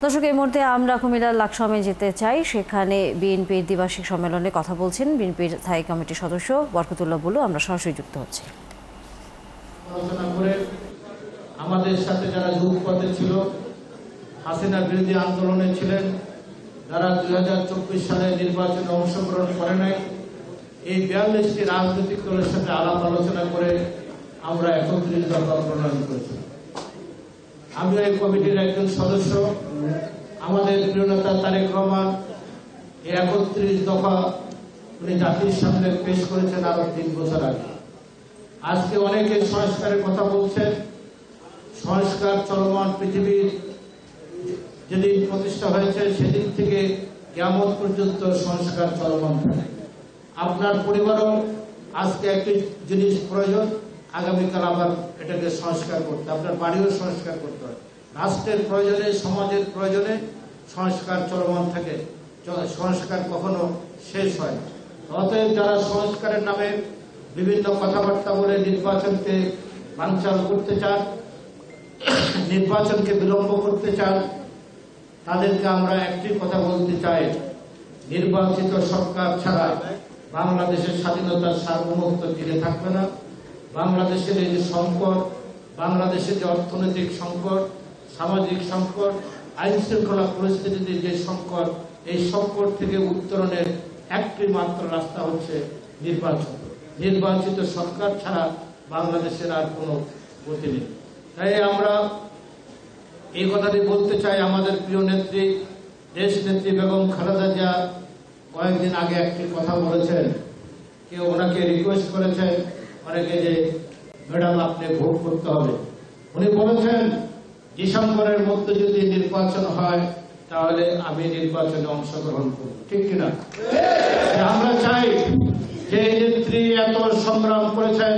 দর্শক, এই মুহূর্তে আমরা কুমিল্লার লাকসামে যেতে চাই। সেখানে বিএনপির দ্বিবার্ষিক সম্মেলনে কথা বলছেন বিএনপির স্থায়ী কমিটির সদস্য বরকতুল্লাহ বুলু। আমরা সরাসরি যুক্ত হচ্ছি। আলোচনা করে আমাদের সাথে যারা যুগপথে ছিল, হাসিনা বিরোধী আন্দোলনে ছিলেন, যারা 2024 সালে নির্বাচনে অংশগ্রহণ করে নাই, এই 42টি রাজনৈতিক দলের সাথে আলাপ আলোচনা করে আমরা 31 দফা প্রণয়ন করেছি। আমি এই কমিটির একজন সদস্য। আমাদের প্রিয় নেতা তারেক রহমান এই 31 দফা উনি জাতির সামনে পেশ করেছেন আরো 3 বছর আগে। আজকে অনেকে সংস্কারের কথা বলছেন। সংস্কার চলমান, পৃথিবীর যেদিন প্রতিষ্ঠা হয়েছে সেদিন থেকে কিয়ামত পর্যন্ত সংস্কার চলমান থাকে। আপনার পরিবারও আজকে একটি জিনিস প্রয়োজন, আগামীকাল আবার এটাকে সংস্কার করতে, আপনার বাড়িও সংস্কার করতে হয়। রাষ্ট্রের প্রয়োজনে, সমাজের প্রয়োজনে সংস্কার চলমান থাকে, সংস্কার কখনো শেষ হয় না। অতএব যারা সংস্কারের নামে বিভিন্ন কথাবার্তা বলে নির্বাচনকে বানচাল করতে চান, নির্বাচনকে বিলম্ব করতে চান, তাদেরকে আমরা একটি কথা বলতে চাই, নির্বাচিত সরকার ছাড়া বাংলাদেশের স্বাধীনতার সার্বভৌমত্ব টিকে থাকবে না। বাংলাদেশের এই যে সংকট, বাংলাদেশের যে অর্থনৈতিক সংকট, সামাজিক সংকট, আইন শৃঙ্খলা পরিস্থিতিতে যে সংকট, এই সংকট থেকে উত্তরণের একটি মাত্র রাস্তা হচ্ছে নির্বাচন। নির্বাচিত সরকার ছাড়া বাংলাদেশের আর কোনো গতি নেই। তাই আমরা এই কথাটি বলতে চাই। আমাদের প্রিয় নেত্রী, দেশ নেত্রী বেগম খালেদা জিয়া কয়েকদিন আগে একটি কথা বলেছেন। কেউ ওনাকে রিকোয়েস্ট করেছেন অনেকে যে ম্যাডাম আপনি ভোট করতে হবে। উনি বলেছেন ডিসেম্বরের মধ্যে যদি নির্বাচন হয় তাহলে আমি নির্বাচনে অংশগ্রহণ করব, ঠিক কিনা? আমরা চাই যে নেত্রী এত সংগ্রাম করেছেন,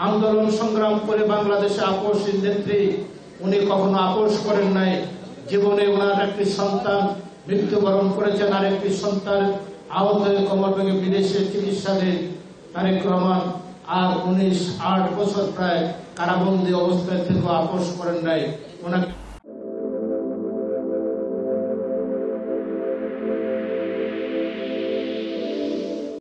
আন্দোলন সংগ্রাম করে বাংলাদেশে আপসহীন নেত্রী, উনি কখনো আপোষ করেন নাই। জীবনে ওনার একটি সন্তান মৃত্যুবরণ করেছেন, আর একটি সন্তান আহত হয়ে কোমর ভেঙে বিদেশে চিকিৎসাধীন তারেক রহমান, আর 8 বছর প্রায় কারাবন্দী অবস্থায় থেকে আপোষ করেন নাই ওনাকে।